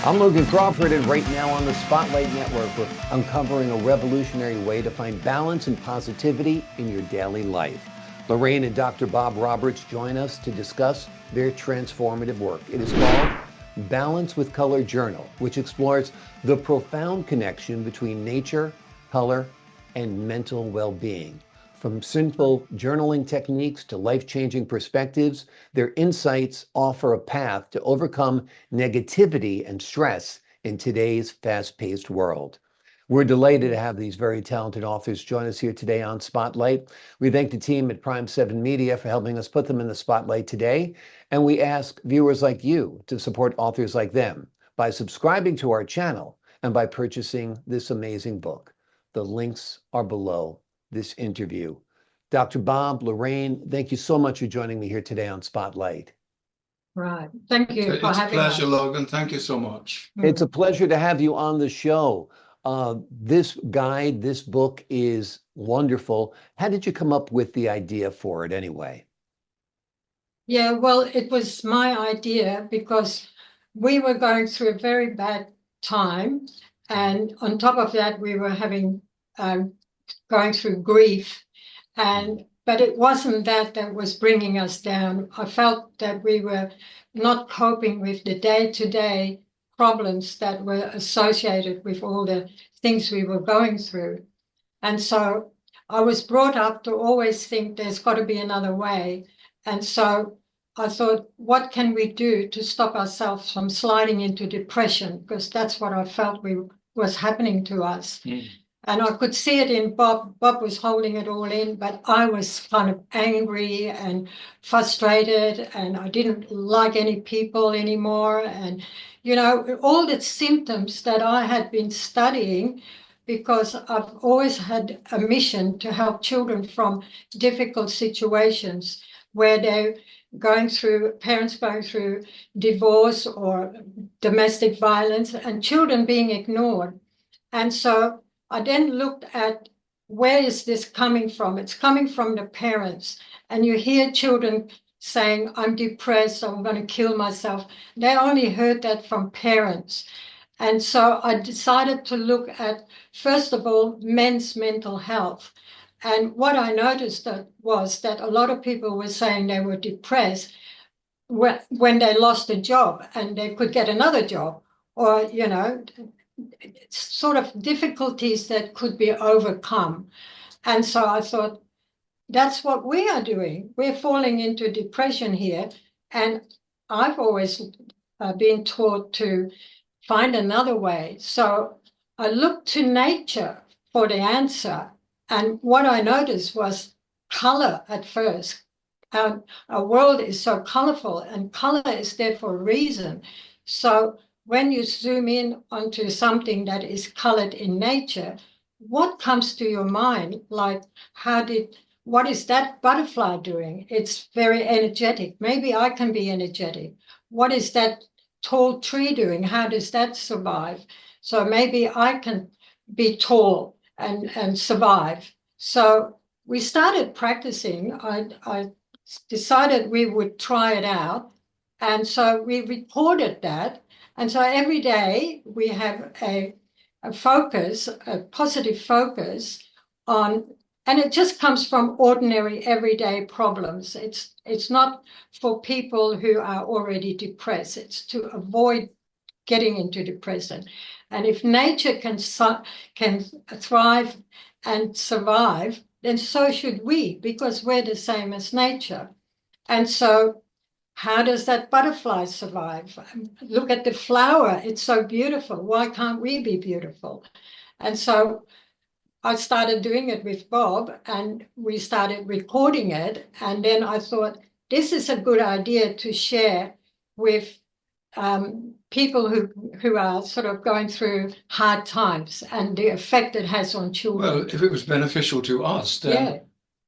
I'm Logan Crawford, and right now on the Spotlight Network, we're uncovering a revolutionary way to find balance and positivity in your daily life. Lorraine and Dr. Bob Roberts join us to discuss their transformative work. It is called Balance with Color Journal, which explores the profound connection between nature, color, and mental well-being. From simple journaling techniques to life-changing perspectives, their insights offer a path to overcome negativity and stress in today's fast-paced world. We're delighted to have these very talented authors join us here today on Spotlight. We thank the team at Prime 7 Media for helping us put them in the spotlight today, and we ask viewers like you to support authors like them by subscribing to our channel and by purchasing this amazing book. The links are below this interview. Dr. Bob, Lorraine, thank you so much for joining me here today on Spotlight. Right. Thank you for having us. It's a pleasure, Logan. Thank you so much. It's a pleasure to have you on the show. This guide, this book is wonderful. How did you come up with the idea for it anyway? Yeah, well, it was my idea because we were going through a very bad time. And on top of that, we were having going through grief. But it wasn't that was bringing us down. I felt that we were not coping with the day-to-day problems that were associated with all the things we were going through. And so I was brought up to always think there's got to be another way. And so I thought, what can we do to stop ourselves from sliding into depression? Because that's what I felt was happening to us. And I could see it in Bob. Bob was holding it all in, but I was kind of angry and frustrated, and I didn't like any people anymore. And, you know, all the symptoms that I had been studying, because I've always had a mission to help children from difficult situations where they're parents going through divorce or domestic violence, and children being ignored. And so I then looked at, where is this coming from? It's coming from the parents. And you hear children saying, I'm depressed, I'm going to kill myself. They only heard that from parents. And so I decided to look at, first of all, men's mental health. And what I noticed was that a lot of people were saying they were depressed when they lost a job and they could get another job, or, you know, sort of difficulties that could be overcome. And so I thought, that's what we are doing. We're falling into depression here. And I've always been taught to find another way. So I looked to nature for the answer. And what I noticed was color at first. Our world is so colorful, and color is there for a reason. So when you zoom in onto something that is colored in nature, what comes to your mind? Like, what is that butterfly doing? It's very energetic. Maybe I can be energetic. What is that tall tree doing? How does that survive? So maybe I can be tall and survive. So we started practicing. I decided we would try it out. And so we recorded that. And so every day we have a focus, a positive focus on, and it just comes from ordinary everyday problems. It's not for people who are already depressed. It's to avoid getting into depression. And if nature can thrive and survive, then so should we, because we're the same as nature. And so how does that butterfly survive? Look at the flower. It's so beautiful. Why can't we be beautiful? And so I started doing it with Bob, and we started recording it. And then I thought, this is a good idea to share with people who are sort of going through hard times and the effect it has on children. Well, if it was beneficial to us, then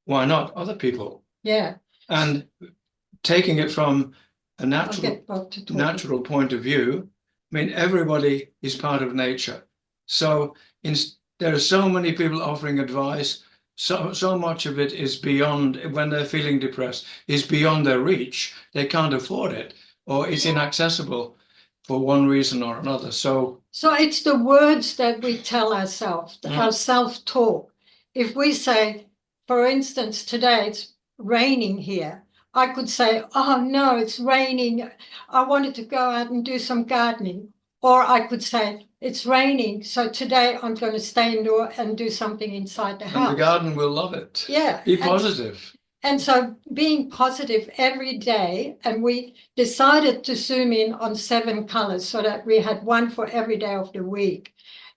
why not other people? Yeah. And taking it from a natural point of view, I mean, everybody is part of nature. So there are so many people offering advice. So much of it is beyond, when they're feeling depressed, is beyond their reach. They can't afford it, or it's inaccessible. for one reason or another. So it's the words that we tell ourselves, our self-talk. If we say, for instance, today it's raining here, I could say, oh no, it's raining. I wanted to go out and do some gardening. Or I could say, it's raining, so today I'm going to stay indoor and do something inside the house. And the garden will love it. Yeah. Be positive. And so being positive every day, and we decided to zoom in on 7 colors so that we had one for every day of the week.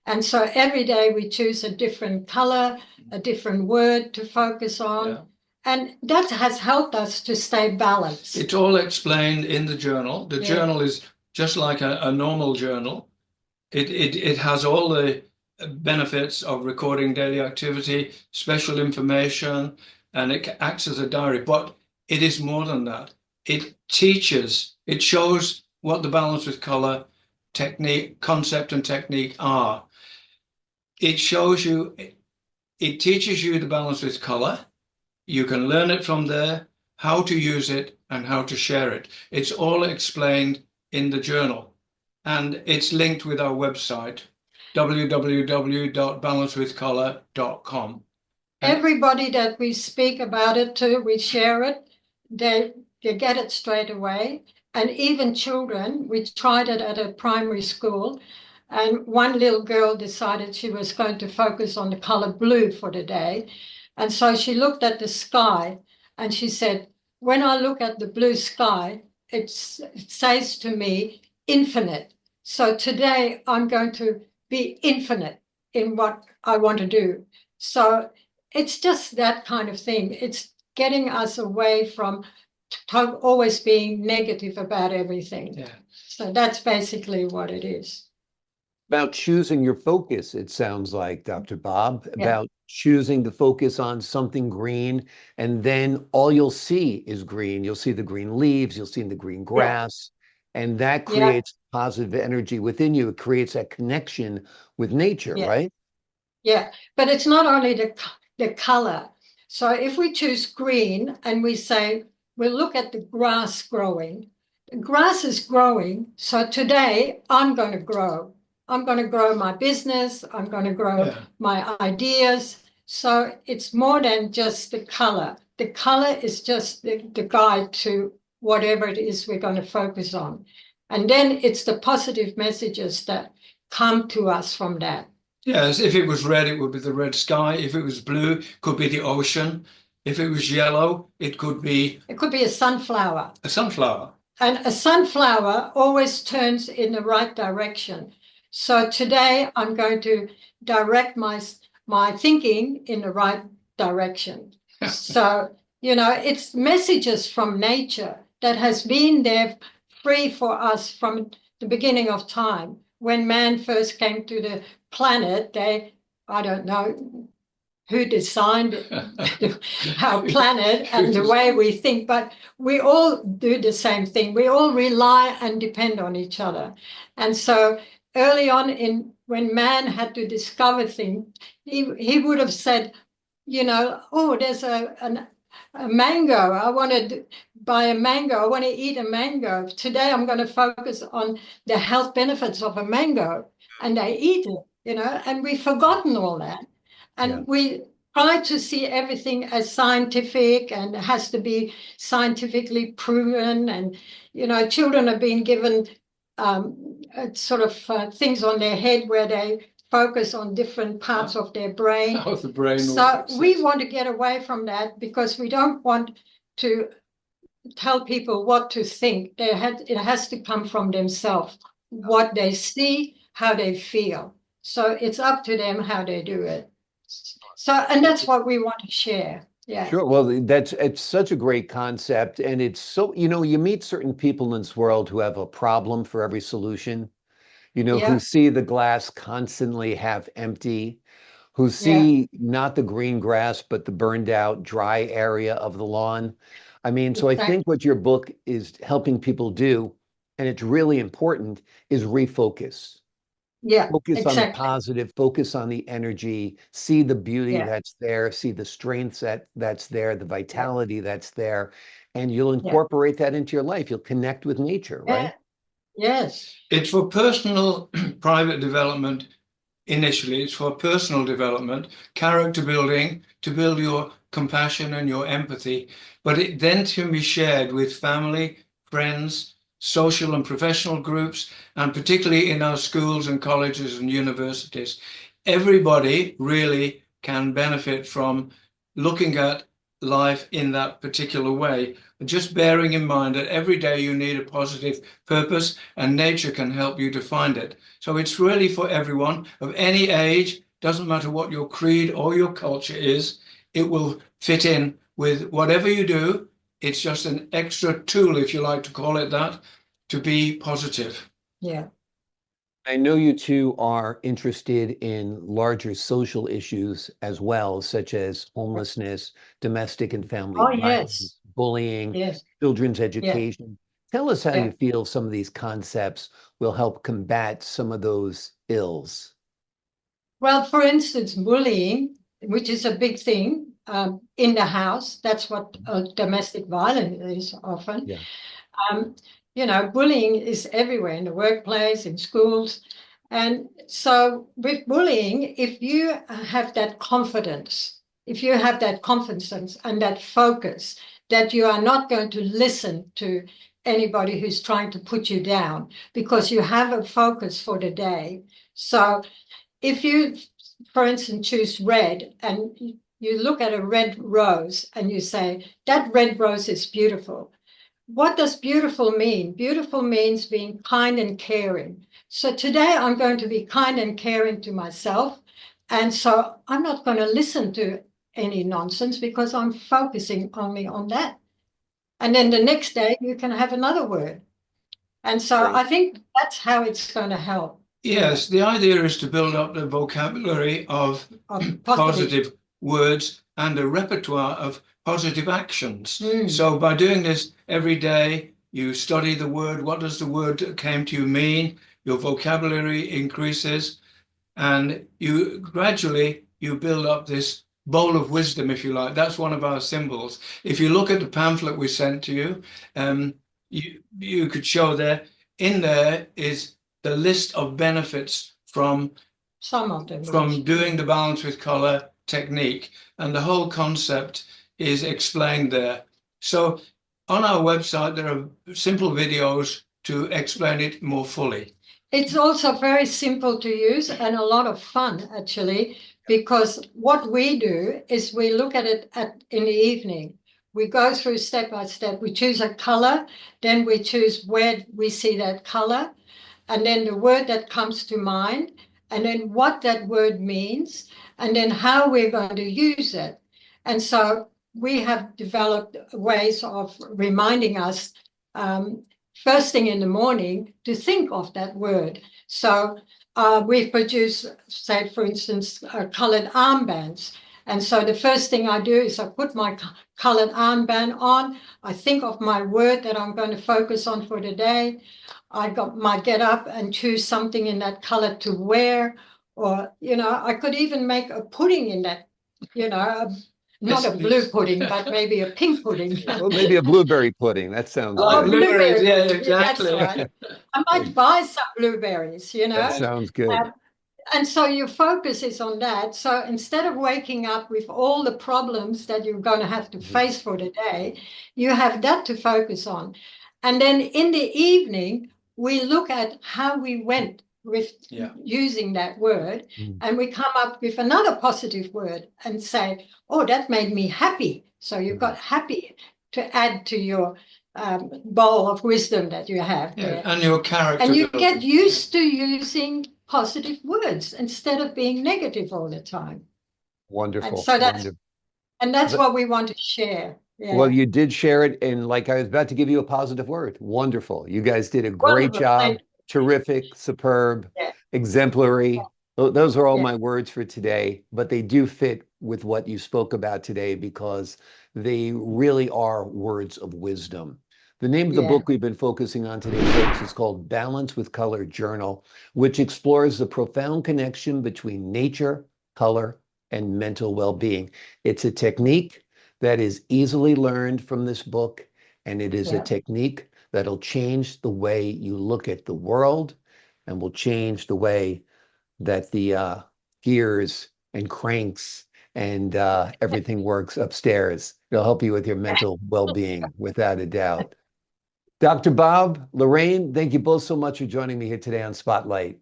And so every day we choose a different color, a different word to focus on. Yeah. And that has helped us to stay balanced. It's all explained in the journal. The journal is just like a normal journal. It has all the benefits of recording daily activity, special information, and it acts as a diary. But it is more than that. It teaches, it shows what the balance with color technique, concept and technique are. It shows you, it teaches you the balance with color. You can learn it from there, how to use it and how to share it. It's all explained in the journal, and it's linked with our website, www.balancewithcolor.com. Everybody that we speak about it to, we share it, they get it straight away. And even children, we tried it at a primary school, and one little girl decided she was going to focus on the color blue for the day. And so she looked at the sky and she said, when I look at the blue sky, it says to me, infinite. So today I'm going to be infinite in what I want to do. So it's just that kind of thing. It's getting us away from always being negative about everything. Yeah. So that's basically what it is. About choosing your focus, it sounds like, Dr. Bob, about choosing to focus on something green, and then all you'll see is green. You'll see the green leaves, you'll see the green grass, and that creates positive energy within you. It creates that connection with nature, right? Yeah, but it's not only the color. So if we choose green and we say, we'll look at the grass growing. The grass is growing, so today I'm going to grow. I'm going to grow my business. I'm going to grow my ideas. So it's more than just the color. The color is just the guide to whatever it is we're going to focus on. And then it's the positive messages that come to us from that. Yes, if it was red, it would be the red sky. If it was blue, it could be the ocean. If it was yellow, it could be... It could be a sunflower. A sunflower. And a sunflower always turns in the right direction. So today I'm going to direct my thinking in the right direction. So, it's messages from nature that has been there free for us from the beginning of time. When man first came to the planet, I don't know who designed our planet and the way we think, but we all do the same thing. We all rely and depend on each other. And so early on when man had to discover things, he would have said, oh, there's a mango. I want to buy a mango. I want to eat a mango. Today I'm going to focus on the health benefits of a mango, and they eat it, and we've forgotten all that. And we try to see everything as scientific, and it has to be scientifically proven. And, children are being given things on their head where they focus on different parts of their brain. How the brain so we want to get away from that, because we don't want to tell people what to think. It has to come from themselves, what they see, how they feel. So it's up to them how they do it. So, and that's what we want to share. Yeah. Sure. Well, it's such a great concept. And it's so, you meet certain people in this world who have a problem for every solution, who see the glass constantly half empty, who see not the green grass, but the burned out, dry area of the lawn. I mean, so I think what your book is helping people do, and it's really important, is refocus. Yeah, focus on the positive, focus on the energy, see the beauty that's there, see the strengths that's there, the vitality that's there, and you'll incorporate that into your life. You'll connect with nature, right? Yes. It's for personal, private development. Initially, it's for personal development, character building, to build your compassion and your empathy, but it then can be shared with family, friends, social and professional groups, and particularly in our schools and colleges and universities. Everybody really can benefit from looking at life in that particular way, just bearing in mind that every day you need a positive purpose and nature can help you to find it. So it's really for everyone of any age, doesn't matter what your creed or your culture is, it will fit in with whatever you do. It's just an extra tool, if you like to call it that, to be positive. Yeah. I know you two are interested in larger social issues as well, such as homelessness, domestic and family Oh, yes. violence, bullying, Yes. children's Yeah. education. Tell us how Yeah. you feel some of these concepts will help combat some of those ills. Well, for instance, bullying, which is a big thing in the house. That's what domestic violence is often. Yeah. Bullying is everywhere in the workplace, in schools. And so with bullying, if you have that confidence, and that focus, that you are not going to listen to anybody who's trying to put you down, because you have a focus for the day. So if you, for instance, choose red and you look at a red rose and you say, that red rose is beautiful. What does beautiful mean? Beautiful means being kind and caring. So today I'm going to be kind and caring to myself. And so I'm not going to listen to any nonsense because I'm focusing only on that. And then the next day you can have another word. And so I think that's how it's going to help. Yes, the idea is to build up the vocabulary of positive words and a repertoire of positive actions. So by doing this every day, you study the word. What does the word that came to you mean? Your vocabulary increases, and you gradually build up this bowl of wisdom, if you like. That's one of our symbols. If you look at the pamphlet we sent to you, you could show there. In there is the list of benefits from some of them from doing the balance with color technique, and the whole concept is explained there. So on our website there are simple videos to explain it more fully. It's also very simple to use and a lot of fun, actually, because what we do is we look at it in the evening. We go through step by step. We choose a color, then we choose where we see that color, and then the word that comes to mind, and then what that word means, and then how we're going to use it. And so we have developed ways of reminding us first thing in the morning to think of that word. So we've produced, say, for instance, colored armbands. And so the first thing I do is I put my colored armband on. I think of my word that I'm going to focus on for the day. I might get up and choose something in that color to wear, or, I could even make a pudding in that, not a blue pudding, but maybe a pink pudding. Well, maybe a blueberry pudding. That sounds Oh, good. blueberries, yeah, exactly. That's right. I might buy some blueberries, That sounds good. And so your focus is on that. So instead of waking up with all the problems that you're going to have to face for the day, you have that to focus on. And then in the evening, we look at how we went with using that word, and we come up with another positive word and say, oh, that made me happy. So you've got happy to add to your bowl of wisdom that you have there. And your character. And you get used to using positive words instead of being negative all the time. Wonderful. And so that's what we want to share. Yeah. Well, you did share it, and like I was about to give you a positive word. Wonderful. You guys did a great job. Terrific, superb, exemplary. Those are all my words for today, but they do fit with what you spoke about today because they really are words of wisdom. The name of the book we've been focusing on today, folks, is called Balance with Color Journal, which explores the profound connection between nature, color, and mental well-being. It's a technique that is easily learned from this book, and it is a technique that'll change the way you look at the world and will change the way that the gears and cranks and everything works upstairs. It'll help you with your mental well-being, without a doubt. Dr. Bob, Lorraine, thank you both so much for joining me here today on Spotlight.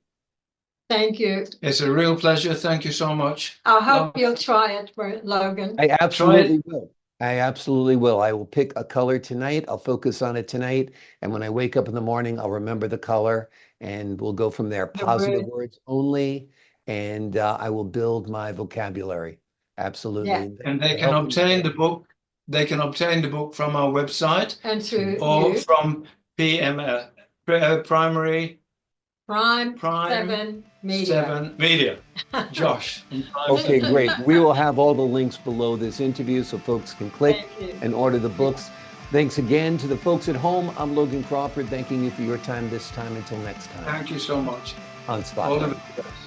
Thank you. It's a real pleasure. Thank you so much. I hope you'll try it, Logan. I absolutely will. I absolutely will. I will pick a color tonight. I'll focus on it tonight. And when I wake up in the morning, I'll remember the color and we'll go from there. Positive words only. And I will build my vocabulary. Absolutely. Yeah. And they can obtain the book. They can obtain the book from our website and through or you. from Primary Prime 7 Media. Josh. Okay, great. We will have all the links below this interview so folks can click and order the books. Thanks again to the folks at home. I'm Logan Crawford, thanking you for your time this time. Until next time. Thank you so much. On Spotlight. All the best.